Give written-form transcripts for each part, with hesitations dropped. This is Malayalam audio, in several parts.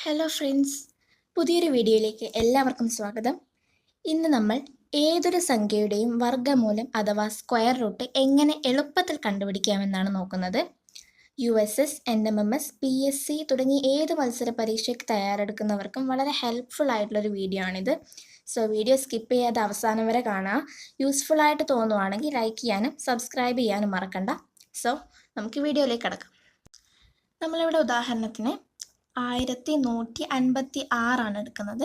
ഹലോ ഫ്രണ്ട്സ്, പുതിയൊരു വീഡിയോയിലേക്ക് എല്ലാവർക്കും സ്വാഗതം. ഇന്ന് നമ്മൾ ഏതൊരു സംഖ്യയുടെയും വർഗ്ഗമൂലം അഥവാ സ്ക്വയർ റൂട്ട് എങ്ങനെ എളുപ്പത്തിൽ കണ്ടുപിടിക്കാമെന്നാണ് നോക്കുന്നത്. USS, NMMS, PSC തുടങ്ങി ഏത് മത്സര പരീക്ഷയ്ക്ക് തയ്യാറെടുക്കുന്നവർക്കും വളരെ ഹെൽപ്ഫുൾ ആയിട്ടുള്ളൊരു വീഡിയോ ആണിത്. സോ വീഡിയോ സ്കിപ്പ് ചെയ്യാതെ അവസാനം വരെ കാണുക. യൂസ്ഫുൾ ആയിട്ട് തോന്നുവാണെങ്കിൽ ലൈക്ക് ചെയ്യാനും സബ്സ്ക്രൈബ് ചെയ്യാനും മറക്കണ്ട. സോ നമുക്ക് വീഡിയോയിലേക്ക് കിടക്കാം. നമ്മളിവിടെ ഉദാഹരണത്തിന് 1156 എടുക്കുന്നത്.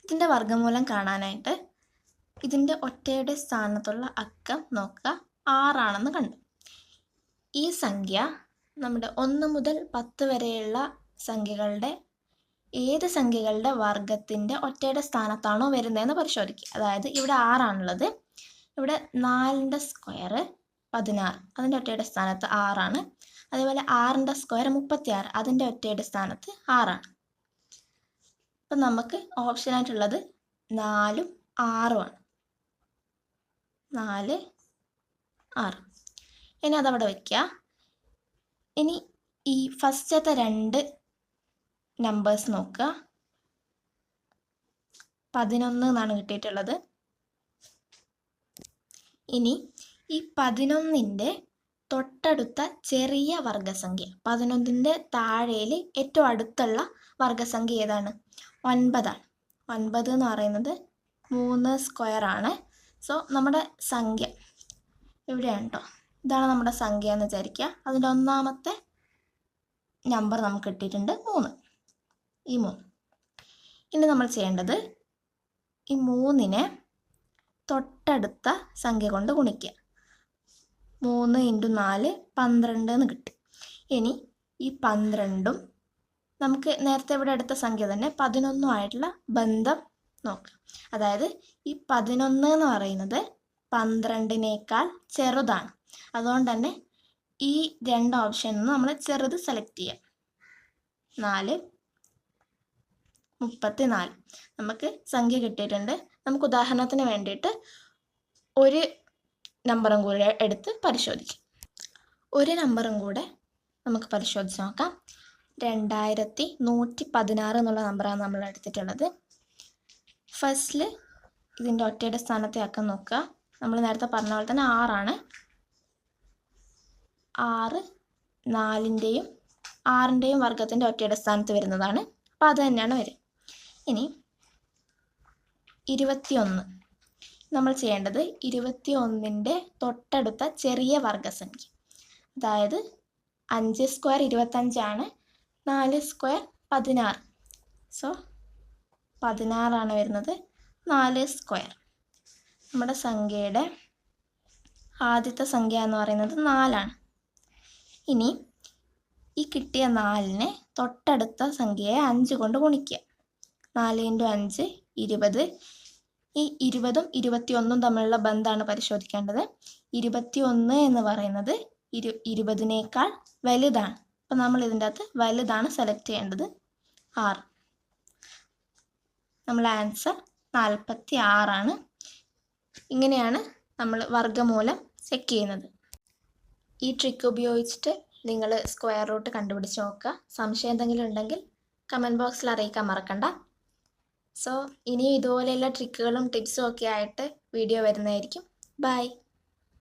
ഇതിൻ്റെ വർഗ്ഗമൂലം കാണാനായിട്ട് ഇതിൻ്റെ ഒറ്റയുടെ സ്ഥാനത്തുള്ള അക്കം നോക്കുക, 6 കണ്ടു. ഈ സംഖ്യ നമ്മുടെ 1 മുതൽ 10 വരെയുള്ള സംഖ്യകളുടെ ഏത് സംഖ്യകളുടെ വർഗത്തിൻ്റെ ഒറ്റയുടെ സ്ഥാനത്താണോ വരുന്നതെന്ന് പരിശോധിക്കുക. അതായത് ഇവിടെ 6 ഇവിടെ 4ൻ്റെ സ്ക്വയർ 16, അതിൻ്റെ ഒറ്റയുടെ സ്ഥാനത്ത് 6. അതേപോലെ 6ൻ്റെ സ്ക്വയർ 36, അതിൻ്റെ ഒറ്റയുടെ സ്ഥാനത്ത് 6. അപ്പം നമുക്ക് ഓപ്ഷനായിട്ടുള്ളത് 4ഉം 6ഉമാണ്. 4, 6. ഇനി അതവിടെ വയ്ക്കുക. ഇനി ഈ ഫസ്റ്റത്തെ 2 നമ്പേഴ്സ് നോക്കുക. 11 എന്നാണ് കിട്ടിയിട്ടുള്ളത്. ഇനി ഈ 11ൻ്റെ തൊട്ടടുത്ത ചെറിയ വർഗ്ഗസംഖ്യ, 11ൻ്റെ താഴേൽ ഏറ്റവും അടുത്തുള്ള വർഗ്ഗസംഖ്യ ഏതാണ്? 9 ആണ്. 9 എന്ന് പറയുന്നത് 3 സ്ക്വയർ ആണ്. സോ നമ്മുടെ സംഖ്യ ഇവിടെയാണ് കേട്ടോ. ഇതാണ് നമ്മുടെ സംഖ്യ എന്ന് വിചാരിക്കുക. അതിൻ്റെ ഒന്നാമത്തെ നമ്പർ നമുക്ക് കിട്ടിയിട്ടുണ്ട് 3. ഈ 3. ഇനി നമ്മൾ ചെയ്യേണ്ടത് ഈ 3നെ തൊട്ടടുത്ത സംഖ്യ കൊണ്ട് ഗുണിക്കുക. 3 × 4 12 എന്ന് കിട്ടി. ഇനി ഈ 12ഉം നമുക്ക് നേരത്തെ ഇവിടെ എടുത്ത സംഖ്യ തന്നെ 11 ആയിട്ടുള്ള ബന്ധം നോക്കുക. അതായത് ഈ 11 എന്ന് പറയുന്നത് 12നേക്കാൾ ചെറുതാണ്. അതുകൊണ്ട് തന്നെ ഈ 2 ഓപ്ഷനിൽ നിന്ന് നമ്മൾ ചെറുത് സെലക്ട് ചെയ്യാം. 4, 34. നമുക്ക് സംഖ്യ കിട്ടിയിട്ടുണ്ട്. നമുക്ക് ഉദാഹരണത്തിന് വേണ്ടിയിട്ട് ഒരു നമ്പറും കൂടെ എടുത്ത് പരിശോധിക്കാം. ഒരു നമ്പറും കൂടെ നമുക്ക് പരിശോധിച്ച് നോക്കാം. 2116 എന്നുള്ള നമ്പറാണ് നമ്മൾ എടുത്തിട്ടുള്ളത്. ഫസ്റ്റിൽ ഇതിൻ്റെ ഒറ്റയുടെ സ്ഥാനത്തെ അക്കം നോക്കുക. നമ്മൾ നേരത്തെ പറഞ്ഞ പോലെ തന്നെ 6. 6 4ൻ്റെയും 6ൻ്റെയും വർഗ്ഗത്തിൻ്റെ ഒറ്റയുടെ സ്ഥാനത്ത് വരുന്നതാണ്. അപ്പോൾ അത് തന്നെയാണ് വരിക. ഇനി 21. നമ്മൾ ചെയ്യേണ്ടത് 21ൻ്റെ തൊട്ടടുത്ത ചെറിയ വർഗ്ഗസംഖ്യ, അതായത് 5 സ്ക്വയർ 25 4 സ്ക്വയർ 16. സോ 16 വരുന്നത്. 4 സ്ക്വയർ നമ്മുടെ സംഖ്യയുടെ ആദ്യത്തെ സംഖ്യ എന്ന് പറയുന്നത് 4. ഇനി ഈ കിട്ടിയ 4നെ തൊട്ടടുത്ത സംഖ്യയെ 5 കൊണ്ട് ഗുണിക്കുക. 4 × 5 20. ഈ 20ഉം 21ഉം തമ്മിലുള്ള ബന്ധമാണ് പരിശോധിക്കേണ്ടത്. 21 എന്ന് പറയുന്നത് 20നേക്കാൾ വലുതാണ്. അപ്പം നമ്മൾ ഇതിൻ്റെ അകത്ത് വലുതാണ് സെലക്ട് ചെയ്യേണ്ടത്, 6. നമ്മളെ ആൻസർ 46. ഇങ്ങനെയാണ് നമ്മൾ വർഗ്ഗമൂലം ചെക്ക് ചെയ്യുന്നത്. ഈ ട്രിക്ക് ഉപയോഗിച്ചിട്ട് നിങ്ങൾ സ്ക്വയർ റൂട്ട് കണ്ടുപിടിച്ച് നോക്കുക. സംശയം എന്തെങ്കിലും ഉണ്ടെങ്കിൽ കമൻറ്റ് ബോക്സിൽ അറിയിക്കാൻ മറക്കണ്ട. സോ ഇനിയും ഇതുപോലെയുള്ള ട്രിക്കുകളും ടിപ്സും ഒക്കെ ആയിട്ട് വീഡിയോ വരുന്നതായിരിക്കും. ബൈ.